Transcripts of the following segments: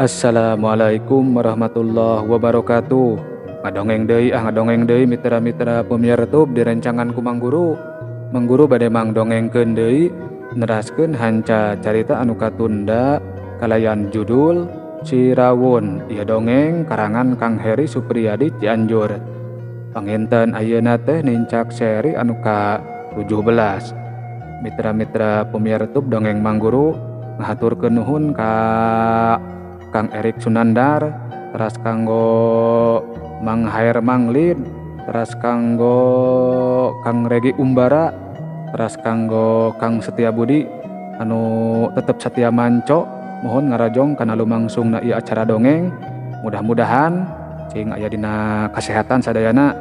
Assalamualaikum warahmatullahi wabarakatuh. Ngadongeng deui mitra-mitra pemiar YouTube di rancangan ku Mang Guru. Mang Guru bade mangdongengkeun deui neraskeun hanca carita anu katunda kalayan judul Cirawun. Ieu dongeng karangan Kang Heri Supriyadi Cianjur. Panginten ayeuna teh nincak seri anu ka 17. Mitra-mitra pemiar YouTube dongeng Mang Guru ngahaturkeun nuhun ka Kang Erik Sunandar, teras kanggo Mang Hair Manglin, teras kanggo Kang Regi Umbara, teras kanggo Kang Setia Budi anu tetep setia manco. Mohon ngarajong kana lumangsungna ieu acara dongeng. Mudah-mudahan cing aya dina kasehatan sadayana,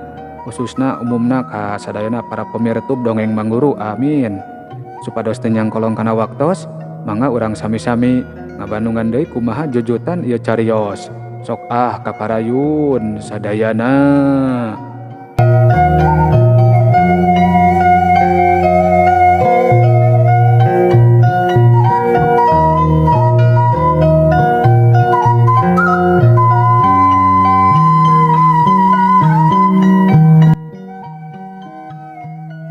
khususna umumna ka sadayana para pemirsa YouTube dongeng Mang Guru. Amin. Supados teu nyangkolong kana waktos, mangga urang sami-sami ngabandungan deui kumaha jujutan ieu carios. Sok kaparayun sadayana.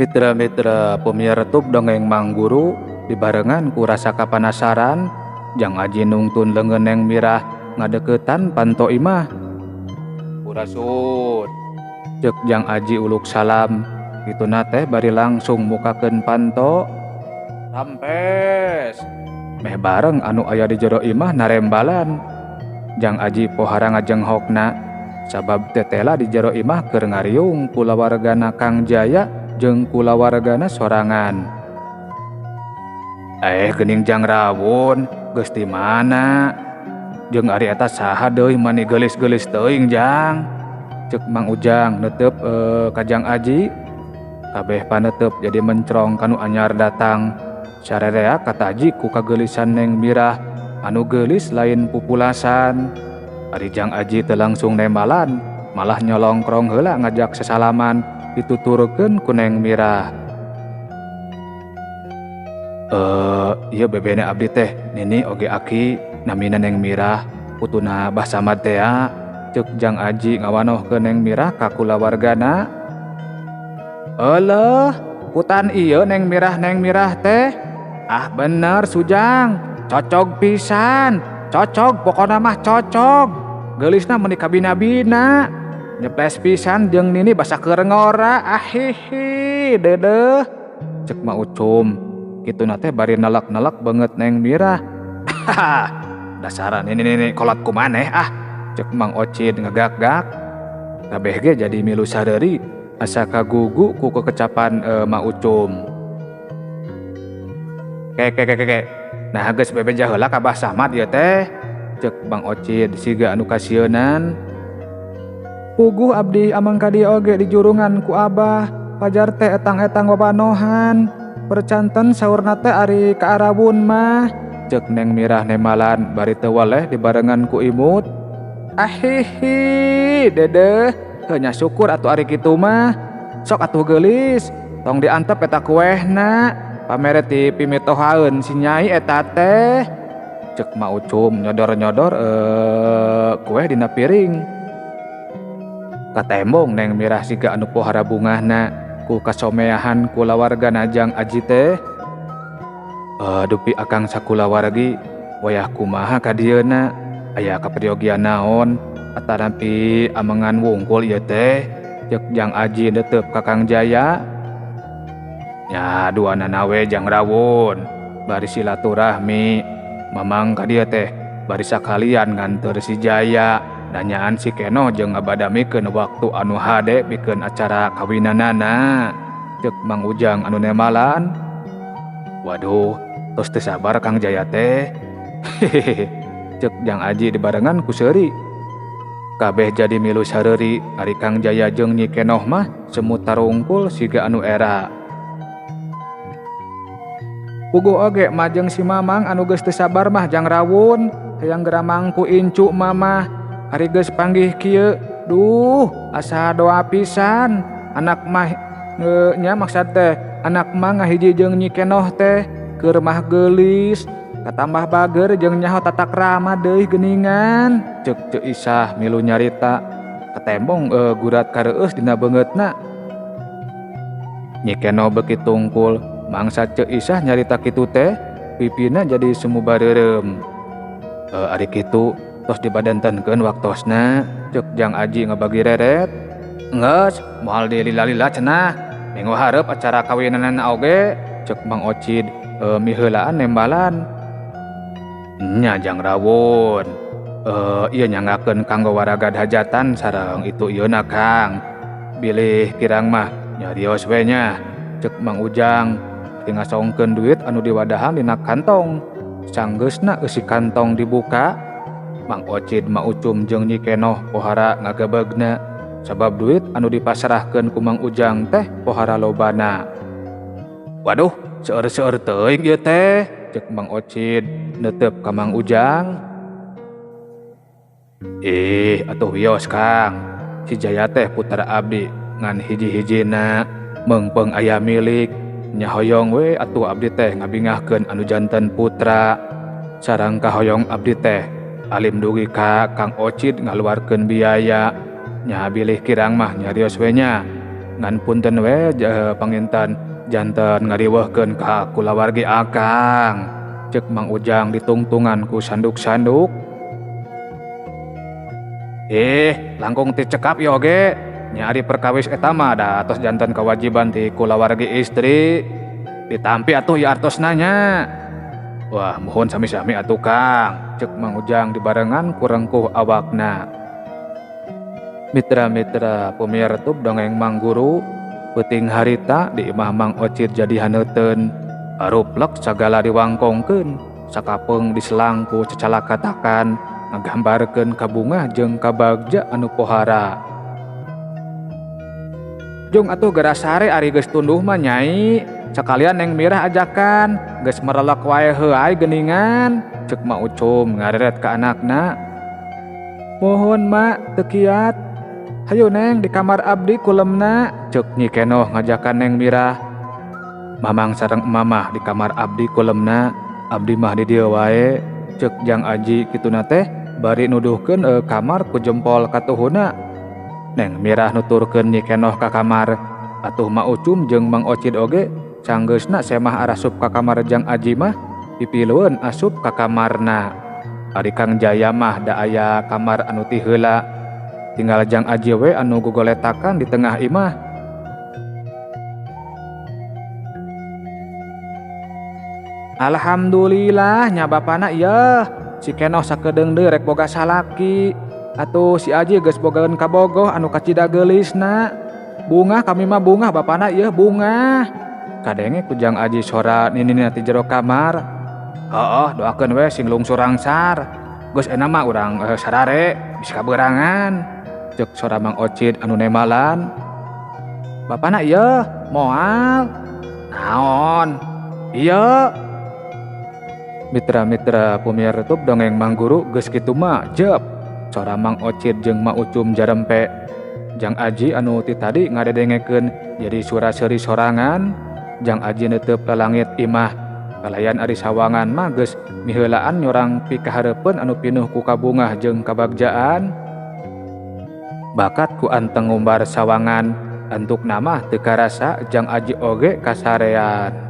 Mitra-mitra pemiar YouTube dongeng Mang Guru dibarengan ku rasa kapanasaran jang aji nungtun leungeuneng mirah ngadeukeutan panto imah. Purasud ceuk jang aji uluk salam kituna teh bari langsung mukakeun panto. Rampes meh bareng anu aya di jero imah narembalan. Jang aji pohara ngajenghokna sabab tetela di jero imah keur ngariung kulawargana Kang Jaya jeung kulawargana sorangan. Geuning Jang Rawun geus di mana? Jeung ari eta saha deui mani geulis-geulis teuing Jang? Ceuk Mang Ujang neuteup ka Jang Aji. Kabeh paneuteup jadi mencrong kanu anyar datang. Sarerea kata Aji ku kageelisan Neng Mirah anu geulis lain pupulasan. Ari Jang Aji teu langsung nembalan, malah nyolongkrong heula ngajak sesalaman dituturkeun ku Neng Mirah. Ieu bebene abdi teh Nini oge aki namina Neng Mirah putuna Bah Samad teh. Ceuk Jang Aji ngawanohkeun Neng Mirah ka kulawargana. Eueuh, putan ieu Neng Mirah teh. Bener Sujang, cocog pisan. Cocog pokona mah cocog. Geulisna meuni kabina-bina. Nyeples pisan jeung Nini basa keur ngora. Hihi, deudeuh. Ceuk Ma Ucum kituna teh bari nelek-nelek banget Neng Mirah. Dasaran ini kolot kumaneh ceuk Mang Ocid ngegak-gak. Kabeh ge jadi milu sadeuri asa kagugu ku kekecapan Ma Ucum. Ke. Nah geus bebeja heula ka Bah Samad ieu teh. Ceuk Mang Ocid siga anu kasieunan. Puguh abdi amang ka dieu oge di jurungan ku Abah. Pajar teh etang-etang babanohan. Percanten saurna teh ari ka Arawun mah. Ceuk Neng Mirah nemalan bari teu waleh dibarengan ku imut. Hihi, deudeuh, heuh nya syukur atuh ari kitu mah. Sok atuh geulis, tong diantep eta kuehna. Pamere ti pimitohaeun si Nyai eta teh. Ceuk Ma Ucum nyodor-nyodor kueh dina piring. Katembong Neng Mirah siga anu pohara bungahna ku kasomeahan kulawargana Jang Aji teh. Dupi akang sakulawargi wayah kumaha ka dieuna, aya kapriogian naon atarampi amengan wungkul ieu teh? Ceuk Jang Aji neuteup ka Kang Jaya. Nya duanana we Jang Rawun bari silaturahmi mamang ka dieu teh bari sakalian nganteur si Jaya nanyaan si Keno jeung ngabadamikeun waktu anu hade pikeun acara kawinanana. Ceuk Mang Ujang anu nemalan. Waduh, tos teu sabar Kang Jaya teh. Hehehe. Ceuk Jang Aji dibarengan ku seuri. Kabeh jadi milu sareuri ari Kang Jaya jeung Nyi Kenoh mah semut tarungkul siga anu era. Puguh oge majeng si Mamang anu geus teu sabar mah Jang Rawun, hayang geramang ku incu mamah. Ari geus panggih kieu, duh asa doa pisan. Anak mah nya maksud teh anak mah ngahiji jeung Nyi Kenoh teh keur mah geulis katambah bager jeung nyaho tata krama deui geuningan, ceuk Ceu Isah milu nyarita. Katembong gurat kareueus dina beungeutna. Nyi Keno beuki tungkul, mangsa Ceu Isah nyarita kitu teh, pipina jadi semu bareureum. Ari kitu tos dibadantenkeun waktosna, ceuk Jang Aji ngabagi reret. Geus, moal dilila-lila cenah. Minggu hareup acara kawinanna oge, ceuk Mang Ocid miheulaan nembalan. Nya Jang Rawun. Ieu nyangakeun kanggo waragad hajatan sareng itu ieuna Kang. Bilih kirang mah nyarios we nya, ceuk Mang Ujang. Ngasongkeun duit anu diwadahan dina kantong. Sanggeusna eusi kantong dibuka, Mang Ocid, Ma Ucum jeung Nyi Kenoh pohara ngagebegna, sabab duit anu dipasrahkeun ku Mang Ujang teh pohara lobana. Waduh, seueur-seueur teuing ieu teh, ceuk Mang Ocid neuteup ka Mang Ujang. Atuh wios Kang, si Jaya teh putra abdi ngan hiji-hijina meungpeung aya milik. Nyahoyong we atuh abdi teh ngabingahkeun anu janten putra. Sareng kahoyong abdi teh alim dugi ka Kang Ocid ngaluarkeun biaya. Nya bilih kirang mah nyarios we nya, ngan punten we panginten janten ngariweuhkeun ka kulawargi akang, ceuk Mang Ujang ditungtungan ku sanduk-sanduk. Langkung ti cekap ieu oge. Nya ari perkawis eta mah da tos janten kewajiban ti kulawargi istri. Ditampi atuh ieu artosna nya. Wah, mohon sami-sami atuh Kang, ceuk Mang Ujang dibarengan ku rengkuh awakna. Mitra-mitra pamirtub dongeng Mang Guru, peuting harita di imah Mang Ocid jadi haneuteun. Aruplek sagala diwangkongkeun, sakapeung diselang ku cacalakatakan ngagambarkeun kabungah jeung kabagja anu pohara. Jung atuh geura sare ari geus tunduh mah Nyai, sakalian Neng Mirah ajakan geus merelek wae heuai geuningan, ceuk Ma Ucum ngareret ka anakna. Mohon Mak teu kiat. Hayu Neng di kamar abdi kulemna, ceuk Nyi Kenoh ngajakan Neng Mirah. Mamang sareng Mamah di kamar abdi kulemna, abdi mah di dieu wae, ceuk Jang Aji kituna teh bari nuduhkeun kamar ku jempol katuhuna. Neng Mirah nuturkeun Nyi Kenoh ka kamar. Atuh Ma Ucum jeung Mang Ocid oge sanggeusna semah arasup ka kamar Jang Aji mah pipilueun asup ka kamarna. Ari Kang Jaya mah da aya kamar anu ti heula, tinggal Jang Aji we anu gogoletakan di tengah imah. Alhamdulillah nya bapana ieu, si Kenoh sakedeung deui rek boga salaki. Atuh si Aji geus bogaeun kabogoh anu kacida geulisna. Bunga kami mah bunga bapana ieu bunga. Kadenge ku Jang Aji sora ninina ti jero kamar. Doakeun we sing lungsur rangsar. Geus ena mah urang sarare bisa kabeurangan, ceuk sora Mang Ocid anu nemalan. Bapana ieu moal. Naon? Ieu. Mitra-mitra pamirtub dongeng Mang Guru geus kitu mah jep. Sora Mang Ocid jeung Ma Ucum jarempe. Jang Aji anu ti tadi ngadedengekeun jadi sura seuri sorangan. Jang Aji neuteup ka langit imah. Kalayan ari sawangan mah geus miheulaan nyorang pikahareupeun anu pinuh ku kabungah jeung kabagjaan. Bakat ku anteng ngumbar sawangan, antukna mah teu karasa Jang Aji oge kasarean.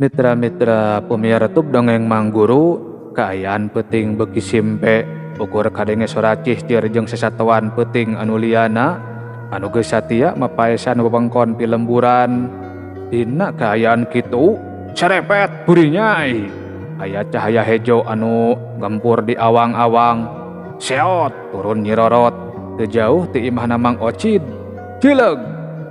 Mitra-mitra pamirtub dongeng Mang Guru, kaayaan peuting beuki simpe ukur kadenge soracih tir jeung sasatuan peuting anu liana anu geus satia mapaesan wewengkon pilemburan. Dina kaayaan kitu sarepet buri Nyai, aya cahaya hejo anu gempur di awang-awang. Seot turun Nyi Rorot teu jauh ti imahna Mang Ocid. Cileug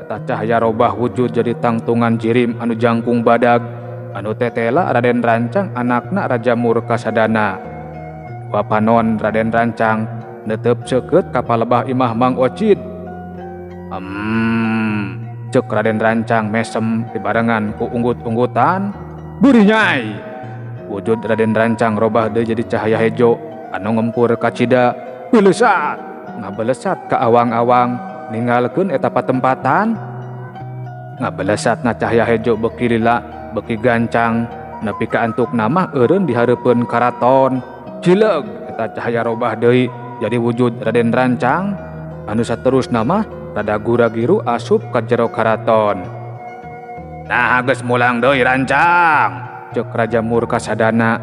eta cahaya robah wujud jadi tangtungan jirim anu jangkung badag. Anu tetela Raden Rancang anakna Raja Murkasadana. Wapanon Raden Rancang neuteup seukeut ka palebah imah Mang Ocid. Ceuk Raden Rancang mesem dibarengan ku unggut-unggutan. Buri Nyai. Wujud Raden Rancang robah deui jadi cahaya hejo anu ngempur ka cida. Belesat ngabelesat ka awang-awang ninggalkeun eta patempatan. Ngabelesatna cahya hejo beki lila beki gancang nepi ka antuk namah eureun di hareupeun karaton. Cileug eta cahya robah deui jadi wujud Raden Rancang anu saterusna mah rada gura-giru asup ka jero karaton. Nah geus mulang deui Rancang, ceuk Raja Murkasadana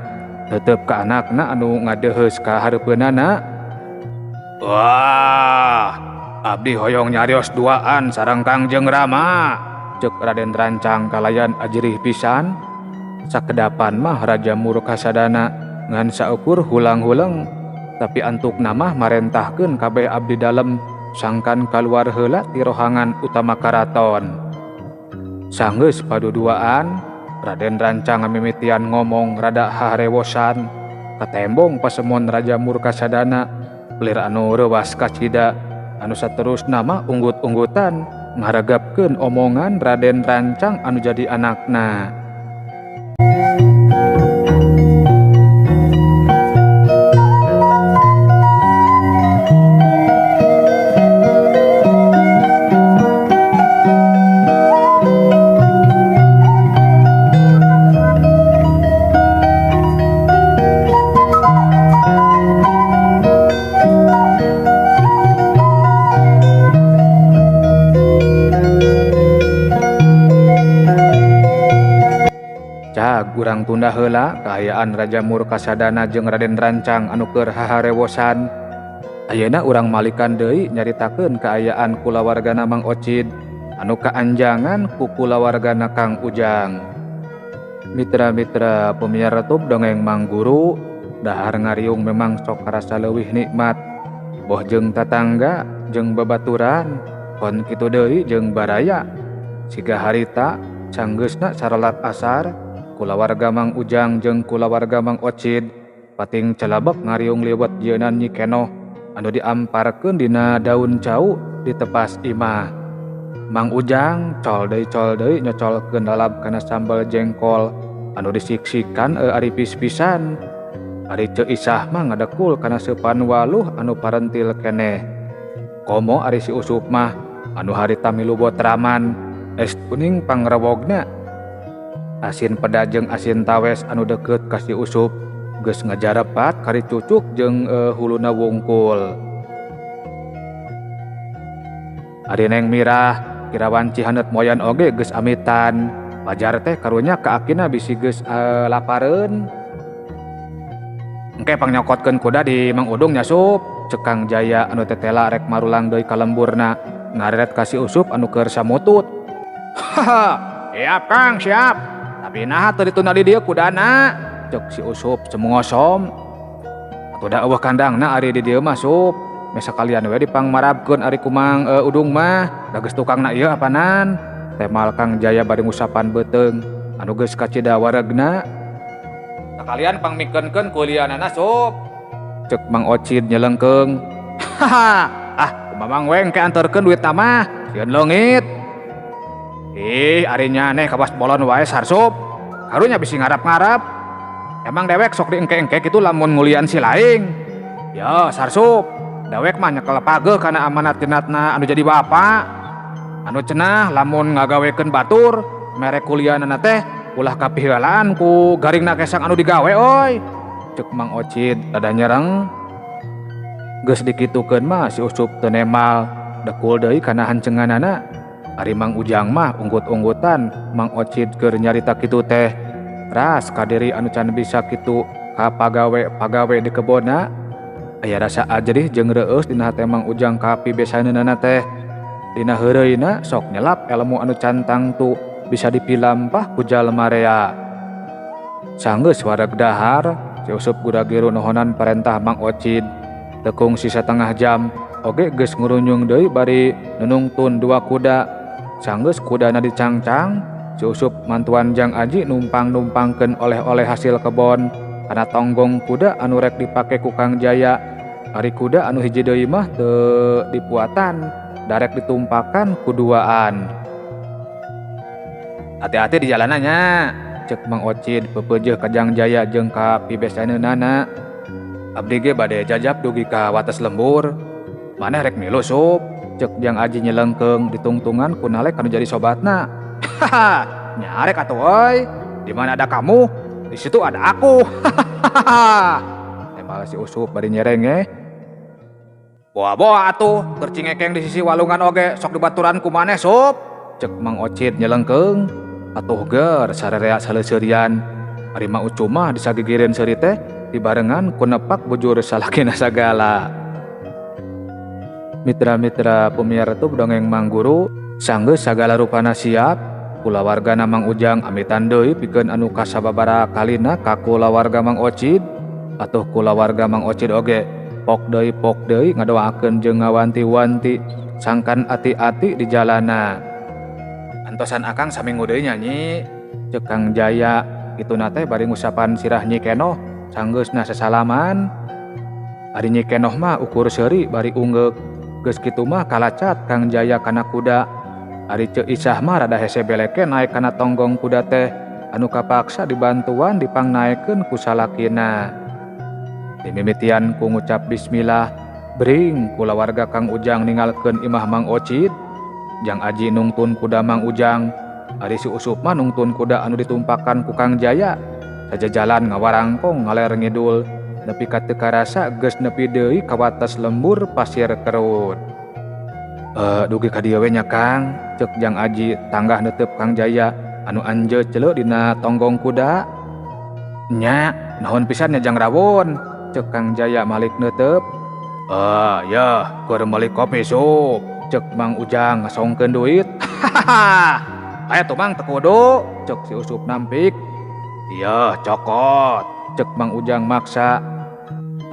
tetep ka anakna anu ngadeheus ka hareupeunana. Wah, abdi hoyong nyarios duaan sareng Kangjeng Rama, ceuk Raden Rancang kalayan ajrih pisan. Sakedapan mah Raja Murkasadana ngan saukur hulang-hulang, tapi antuk namah marentahkeun kabeh abdi dalem sangkan kaluar heula ti rohangan utama karaton. Sanggeus paduduaan, Raden Rancang ngamimitian ngomong rada harewosan ka tembong pasemon Raja Murkasadana, lir anu reuwas kacida anu saterusna mah unggut-unggutan ngaregepkeun omongan Raden Rancang anu jadi anakna. Urang tunda heula kaayaan Raja Murkasadana jeung Raden Rancang anu keur haharewosan. Ayeuna urang malikan deui nyaritakeun kaayaan kulawargana Mang Ocid anu kaanjangan ku kulawargana Kang Ujang. Mitra-mitra pemiar YouTube dongeng Mang Guru, dahar ngariung memang sok karasa leuwih nikmat. Boh jeung tatangga jeung babaturan, kon kitu deui jeung baraya. Siga harita sanggeusna sarelat asar, kulawarga Mang Ujang jeung kulawarga Mang Ocid pating calabek ngariung liwat jeunan Nyi Kenoh anu diamparkeun dina daun cau di tepas imah. Mang Ujang col deui nyocolkeun lalap kana sambal jengkol anu disiksikan ari pis-pisan. Ari teu isah mah ngadekul kana seupan waluh anu parentil keneh. Komo ari si Usup mah anu harita milu botraman es kuning pangrewogna. Asin peda jeung asin tawes anu deukeut ka si Usup geus ngajarepat kari cucuk jeung huluna wungkul. Ari Neng Mirah kirawan Cihaneut moyan oge geus amitan, pajar teh karunya ka akina bisi geus lapareun. Engke pangnyokotkeun kuda di Mang Udung nya Sup, ceuk Kang Jaya anu tetela rek marulang deui ka lemburna ngareret ka si Usup anu keur samutut. Haha, siap Kang, siap. Tapi nah teu ditunda di dieu kudana, ceuk si Usup semungosom. Atuh da eueuh kandangna ari di dieu mah Sup, me sakalian we dipangmarabkeun ari ku Mang Udung mah, da geus tukangna ieu apanan. Temal Kang Jaya bari ngusapan beuteung anu geus kacida waregna. Sakalian pangmikeunkeun ku lianana Sup, ceuk Mang Ocid nyelengkeung. Haha, ah kumamang weng ke anterkeun duitna mah, sieun leungit. Ih, arinya neh kawas bolon wae Sarsup. Karunya bisi ngarap-ngarap. Emang dewek sok diengke-engke kitu lamun ngulian si laing. Ya, Sarsup, dewek mah nyekel pageuh kana amanat jenatna anu jadi bapak. Anu cenah lamun ngagawekeun batur, merek kuliahna teh ulah kapihelaan ku garingna kesang anu digawe oy. Ceuk Mang Ocid rada nyereng. Geus dikitukeun mah si Usup teu nemal, dekul deui kana hancenganana. Ari Mang Ujang mah unggut-unggutan Mang Ocid keur nyarita kitu teh. Ras kadiri anu can bisa kitu ka pagawe di kebonna. Aya rasa ajrih jeung reueus dina hate Mang Ujang ka pibesaneunana teh. Dina heureuyna sok nyelap elmu anu cantang tu bisa dipilampah ku jalma rea. Sanggeus wareg dahar, si Usup gura-giru nohonan parentah Mang Ocid. Tekung sisa tengah jam oge geus ngurunyung deui bari nunungtun dua kuda. Sanggeus kudana dicangcang, si Usup mantuan Jang Aji numpang-numpangkeun oleh-oleh hasil kebon kana tonggong kuda anu rek dipake ku Kang Jaya. Ari kuda anu hiji deui mah teu dipuatan, darek ditumpakan kuduaan. Hati-hati di jalanannya, ceuk Mang Ocid pepeujeuh ka Jang Jaya jeung ka pibesaneunana. Abdi ge bade jajab dugi ka wates lembur. Maneh rek milu Sup, ceuk Jang Aji nyelengkeung ditungtungan ku nalek anu jadi sobatna. Hahaha, nyarek atuh euy. Di mana ada kamu, di situ ada aku. Hahaha. Tembal si Usup bari nyereng. Boa-boa atuh, keur cingekeng di sisi walungan oge sok dibaturan ku maneh Sup. Cek Mang Ocit nyelengkeung. Atuh ger sarerea saleuseurian. Ari Mang Ucu mah disagigireun seuri teh dibarengan ku nepak bujur salakina sagala. Mitra-mitra pemirsa dongeng Mang Guru sanggeus sagala rupana siap. Kulawargana Mang Ujang amitan deui pikeun anu kasababaraha kalina ka kulawarga Mang Ocit. Atuh kulawarga Mang Ocit oge pok deui ngadoakeun jeung ngawanti-wanti sangkan ati-ati di jalana. Antosan akang saminggu deui nyanyi. Cek Kang Jaya kituna teh bari ngusapan sirah Nyi Kenoh sanggeusna sasalaman. Ari Nyi Kenoh mah ukur seuri bari ungeuk. Geus kitu mah kalacat Kang Jaya kana kuda. Ari Ceu Isah mah rada hese beleke naek kana tonggong kuda teh anu kapaksa dibantuan dipangnaekeun ku salakina. Dimimitian ku ngucap bismillah, bring kulawarga Kang Ujang ningalkeun imah Mang Ocit. Jang Aji nungtun kuda Mang Ujang. Ari si Usup mah nungtun kuda anu ditumpakan ku Kang Jaya. Sajajalan ngawarangkong ngaler ngidul. Nepi ka teu karasa geus nepi deui ka wates lembur pasir kerut. Dugi ka dieu we nya Kang, cek Jang Aji tanggah neuteup Kang Jaya anu anjeun ceuleuh dina tonggong kuda. Nya, naon pisan nya Jang Rawon, cek Kang Jaya malik neuteup. Ya, keur meuli kopi Sup, cek Mang Ujang ngasongkeun duit. Hahaha. Aya tuh Mang teu kudu, cek si Usup nampik. Iya, cokot, cek Mang Ujang maksa.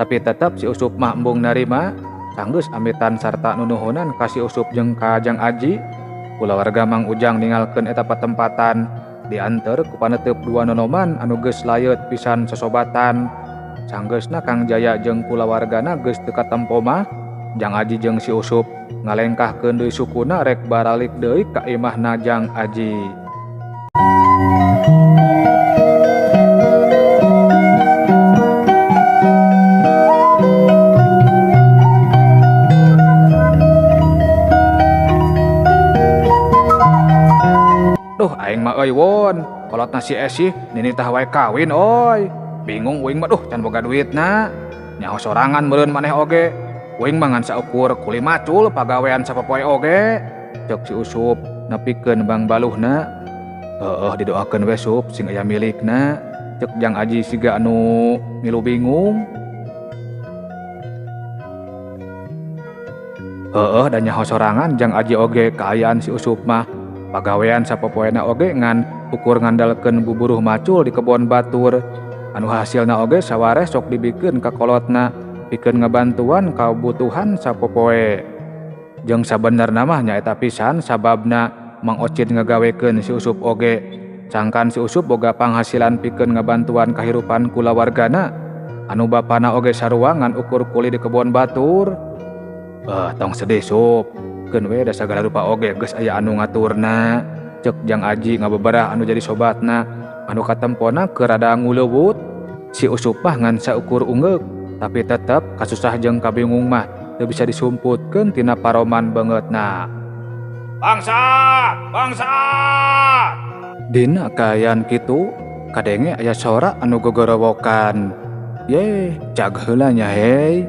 Tapi tetap si Usup mah embung narima. Sanggeus amitan sarta nunuhunan ka si Usup jeung ka Jang Aji. Kulawarga Mang Ujang ningalkeun eta patempatan dianter ku paneuteub dua nonoman anu geus layeut pisan sosobatan. Sanggeusna Kang Jaya jeung kulawargana geus teu katempo mah, Jang Aji jeung si Usup ngalengkahkeun deui sukuna rek baralik deui ka imahna Jang Aji. Aing mah euy won, kolotna si Esih nini tah wae kawin euy. Bingung uing mah can boga duitna. Nyaho sorangan meureun maneh oge. Uing mah ngan saukur kuli macul pagawean sapopoe oge. Cek si Usup nepikeun Bang Baluhna. Didoakeun we Sup sing aya milikna. Cek Jang Aji siga anu milu bingung. Da nyaho sorangan Jang Aji oge kaayaan si Usup mah. Pagawean sapopoena oge ngan ukur ngandalkeun buburuh macul di kebon batur. Anu hasilna oge sawareh sok dibikeun ka kolotna pikeun ngabantuan kabutuhan sapopoe. Jeung sabenerna mah nyaeta pisan sababna Mang Ocit ngagawekeun si Usup oge. Sangkan si Usup boga panghasilan pikeun ngabantuan kahirupan kulawargana. Anu bapana oge sarua ngan ukur kuli di kebon batur. Tong sedih Sup. Keun we da sagala rupa oge geus aya anu ngaturna. Cek Jang Aji ngabeberah anu jadi sobatna. Anu katempona keur rada nguleuwut. Si Usup mah ngan saukur ungeuk, tapi tetep kasusah jeung kabingung mah teu bisa disumputkeun tina paroman beungeutna. Bangsat! Dina kaayaan kitu, kadenge aya sora anu gogorowokan. Yeh, jag heula nya hei.